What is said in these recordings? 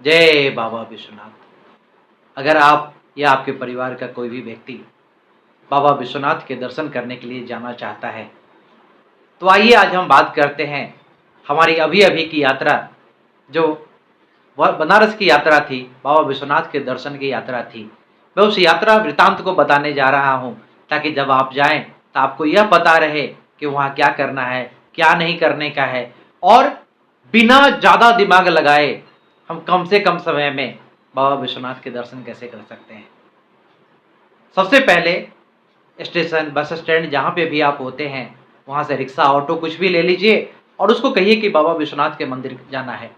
जय बाबा विश्वनाथ। अगर आप या आपके परिवार का कोई भी व्यक्ति बाबा विश्वनाथ के दर्शन करने के लिए जाना चाहता है, तो आइए आज हम बात करते हैं हमारी अभी-अभी की यात्रा, जो वह बनारस की यात्रा थी, बाबा विश्वनाथ के दर्शन की यात्रा थी। मैं उस यात्रा वृत्तांत को बताने जा रहा हूँ, ताकि जब आप जाएँ तो आपको यह पता रहे कि वहाँ क्या करना है, क्या नहीं करने का है, और बिना ज़्यादा दिमाग लगाए हम कम से कम समय में बाबा विश्वनाथ के दर्शन कैसे कर सकते हैं। सबसे पहले स्टेशन, बस स्टैंड जहाँ पे भी आप होते हैं, वहाँ से रिक्शा, ऑटो कुछ भी ले लीजिए और उसको कहिए कि बाबा विश्वनाथ के मंदिर जाना है।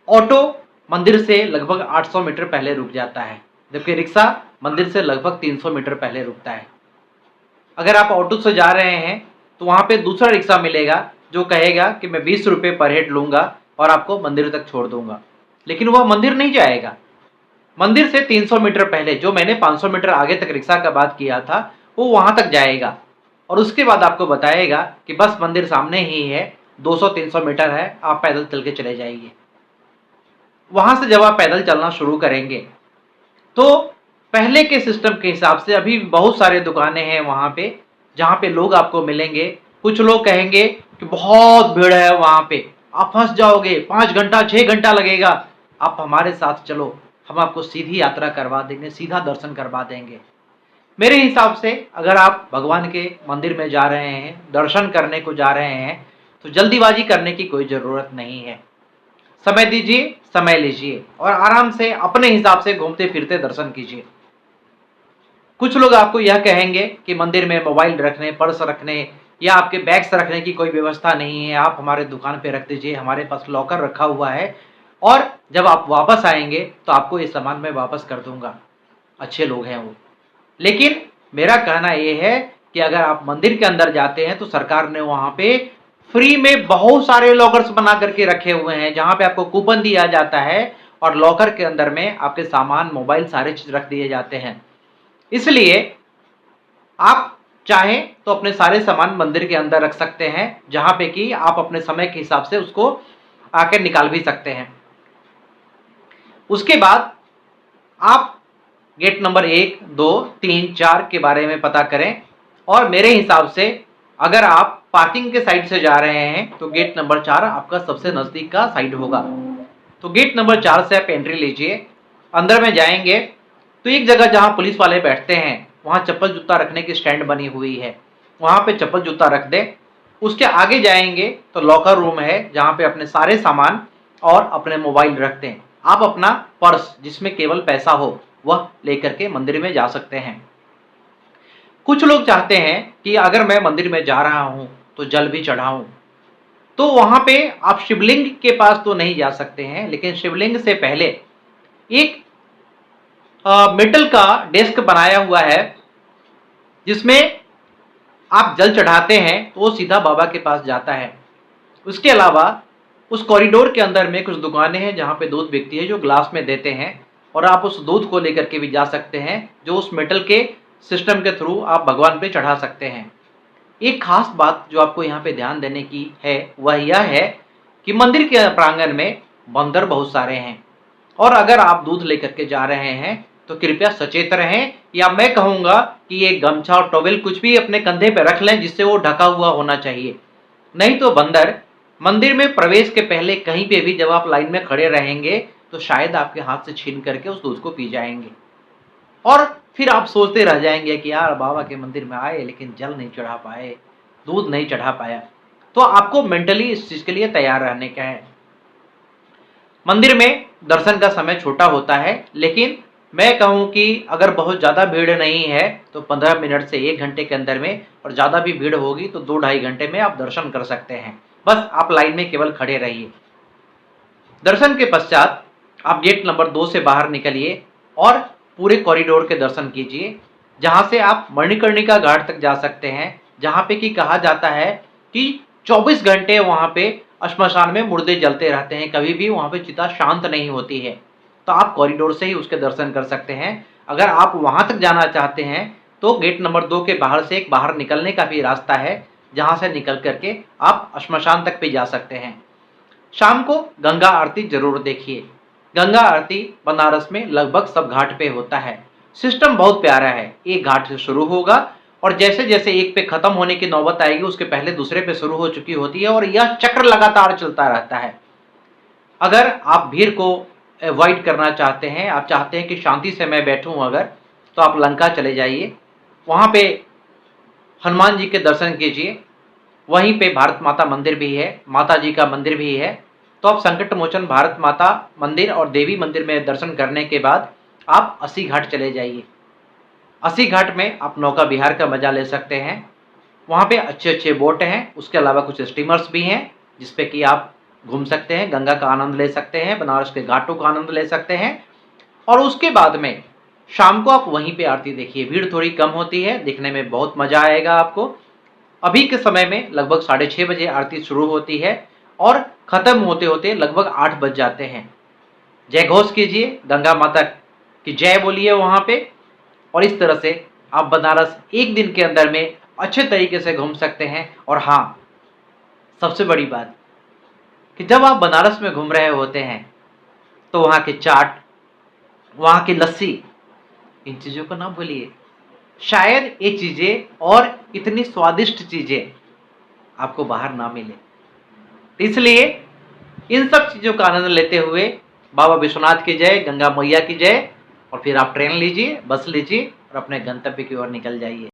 ऑटो मंदिर से लगभग 800 मीटर पहले रुक जाता है, जबकि रिक्शा मंदिर से लगभग 300 मीटर पहले रुकता है। अगर आप ऑटो से जा रहे हैं तो वहाँ पे दूसरा रिक्शा मिलेगा जो कहेगा कि मैं 20 रुपये पर हेड लूँगा और आपको मंदिर तक छोड़ दूँगा, लेकिन वह मंदिर नहीं जाएगा। मंदिर से 300 मीटर पहले, जो मैंने 500 मीटर आगे तक रिक्शा का बात किया था, वो वहाँ तक जाएगा और उसके बाद आपको बताएगा कि बस मंदिर सामने ही है, 200-300 मीटर है, आप पैदल चल के चले जाइए। वहाँ से जब आप पैदल चलना शुरू करेंगे तो पहले के सिस्टम के हिसाब से अभी बहुत सारे दुकानें हैं वहाँ पे, जहाँ पे लोग आपको मिलेंगे। कुछ लोग कहेंगे कि बहुत भीड़ है वहाँ पे, आप फंस जाओगे, 5 घंटा 6 घंटा लगेगा। आप हमारे साथ चलो, हम आपको सीधी यात्रा करवा देंगे, सीधा दर्शन करवा देंगे। मेरे हिसाब से अगर आप भगवान के मंदिर में जा रहे हैं, दर्शन करने को जा रहे हैं, तो जल्दीबाजी करने की कोई ज़रूरत नहीं है। समय दीजिए, समय लीजिए और आराम से अपने हिसाब से घूमते फिरते दर्शन कीजिए। कुछ लोग आपको यह कहेंगे कि मंदिर में मोबाइल रखने, पर्स रखने या आपके बैग्स रखने की कोई व्यवस्था नहीं है, आप हमारे दुकान पे रख दीजिए, हमारे पास लॉकर रखा हुआ है और जब आप वापस आएंगे तो आपको ये सामान मैं वापस कर दूंगा। अच्छे लोग हैं वो। लेकिन मेरा कहना ये है कि अगर आप मंदिर के अंदर जाते हैं तो सरकार ने वहाँ पे फ्री में बहुत सारे लॉकर्स बना करके रखे हुए हैं, जहाँ पे आपको कूपन दिया जाता है और लॉकर के अंदर में आपके सामान, मोबाइल, सारे चीज रख दिए जाते हैं। इसलिए आप चाहें तो अपने सारे सामान मंदिर के अंदर रख सकते हैं, जहाँ पे कि आप अपने समय के हिसाब से उसको आके निकाल भी सकते हैं। उसके बाद आप गेट नंबर 1, 2, 3, 4 के बारे में पता करें और मेरे हिसाब से अगर आप पार्किंग के साइड से जा रहे हैं तो गेट नंबर 4 आपका सबसे नज़दीक का साइड होगा। तो गेट नंबर 4 से आप एंट्री लीजिए। अंदर में जाएंगे तो एक जगह जहाँ पुलिस वाले बैठते हैं, वहाँ चप्पल जूता रखने की स्टैंड बनी हुई है, वहाँ पे चप्पल जूता रख दें। उसके आगे जाएंगे तो लॉकर रूम है, जहाँ पे अपने सारे सामान और अपने मोबाइल रख दें। आप अपना पर्स जिसमें केवल पैसा हो वह लेकर के मंदिर में जा सकते हैं। कुछ लोग चाहते हैं कि अगर मैं मंदिर में जा रहा हूं तो जल भी चढ़ाऊं, तो वहां पे आप शिवलिंग के पास तो नहीं जा सकते हैं, लेकिन शिवलिंग से पहले एक मेटल का डेस्क बनाया हुआ है, जिसमें आप जल चढ़ाते हैं तो वो सीधा बाबा के पास जाता है। उसके अलावा उस कॉरिडोर के अंदर में कुछ दुकानें हैं जहाँ पे दूध बिकती है, जो ग्लास में देते हैं, और आप उस दूध को लेकर के भी जा सकते हैं, जो उस मेटल के सिस्टम के थ्रू आप भगवान पे चढ़ा सकते हैं। एक खास बात जो आपको यहाँ पे ध्यान देने की है वह यह है कि मंदिर के प्रांगण में बंदर बहुत सारे हैं, और अगर आप दूध लेकर के जा रहे हैं तो कृपया सचेत रहें, या मैं कहूँगा कि ये गमछा और टॉवेल कुछ भी अपने कंधे पे रख लें जिससे वो ढका हुआ होना चाहिए। नहीं तो बंदर मंदिर में प्रवेश के पहले कहीं पे भी जब आप लाइन में खड़े रहेंगे तो शायद आपके हाथ से छीन करके उस दूध को पी जाएंगे, और फिर आप सोचते रह जाएंगे कि यार बाबा के मंदिर में आए लेकिन जल नहीं चढ़ा पाए, दूध नहीं चढ़ा पाया। तो आपको मेंटली इस चीज के लिए तैयार रहने का है। मंदिर में दर्शन का समय छोटा होता है, लेकिन मैं कहूँ कि अगर बहुत ज़्यादा भीड़ नहीं है तो 15 मिनट से 1 घंटे के अंदर में, और ज़्यादा भी भीड़ होगी तो 2-2.5 घंटे में आप दर्शन कर सकते हैं। बस आप लाइन में केवल खड़े रहिए। दर्शन के पश्चात आप गेट नंबर 2 से बाहर निकलिए और पूरे कॉरिडोर के दर्शन कीजिए, जहाँ से आप मणिकर्णिका घाट तक जा सकते हैं, जहाँ पे कि कहा जाता है कि 24 घंटे वहाँ पे श्मशान में मुर्दे जलते रहते हैं, कभी भी वहाँ पे चिता शांत नहीं होती है। तो आप कॉरिडोर से ही उसके दर्शन कर सकते हैं। अगर आप वहाँ तक जाना चाहते हैं तो गेट नंबर 2 के बाहर से एक बाहर निकलने का भी रास्ता है, जहाँ से निकल करके आप श्मशान तक भी जा सकते हैं। शाम को गंगा आरती जरूर देखिए। गंगा आरती बनारस में लगभग सब घाट पे होता है। सिस्टम बहुत प्यारा है, एक घाट से शुरू होगा और जैसे जैसे एक पे खत्म होने की नौबत आएगी उसके पहले दूसरे पे शुरू हो चुकी होती है और यह चक्र लगातार चलता रहता है। अगर आप भीड़ को अवॉइड करना चाहते हैं, आप चाहते हैं कि शांति से मैं बैठूं अगर, तो आप लंका चले जाइए, वहाँ पे हनुमान जी के दर्शन कीजिए। वहीं पे भारत माता मंदिर भी है, माता जी का मंदिर भी है। तो आप संकट मोचन भारत माता मंदिर और देवी मंदिर में दर्शन करने के बाद आप अस्सी घाट चले जाइए। अस्सी घाट में आप नौका विहार का मजा ले सकते हैं। वहाँ पे अच्छे अच्छे बोट हैं, उसके अलावा कुछ स्टीमर्स भी हैं जिसपे कि आप घूम सकते हैं, गंगा का आनंद ले सकते हैं, बनारस के घाटों का आनंद ले सकते हैं। और उसके बाद में शाम को आप वहीं पे आरती देखिए। भीड़ थोड़ी कम होती है, देखने में बहुत मजा आएगा आपको। अभी के समय में लगभग 6:30 बजे आरती शुरू होती है और खत्म होते होते लगभग 8 बज जाते हैं। जय घोष कीजिए, गंगा माता की जय बोलिए वहाँ पे। और इस तरह से आप बनारस एक दिन के अंदर में अच्छे तरीके से घूम सकते हैं। और हाँ, सबसे बड़ी बात कि जब आप बनारस में घूम रहे होते हैं तो वहाँ के चाट, वहाँ की लस्सी, इन चीज़ों को ना भूलिए। शायद ये चीज़ें और इतनी स्वादिष्ट चीज़ें आपको बाहर ना मिले, इसलिए इन सब चीज़ों का आनंद लेते हुए बाबा विश्वनाथ की जय, गंगा मैया की जय। और फिर आप ट्रेन लीजिए, बस लीजिए और अपने गंतव्य की ओर निकल जाइए।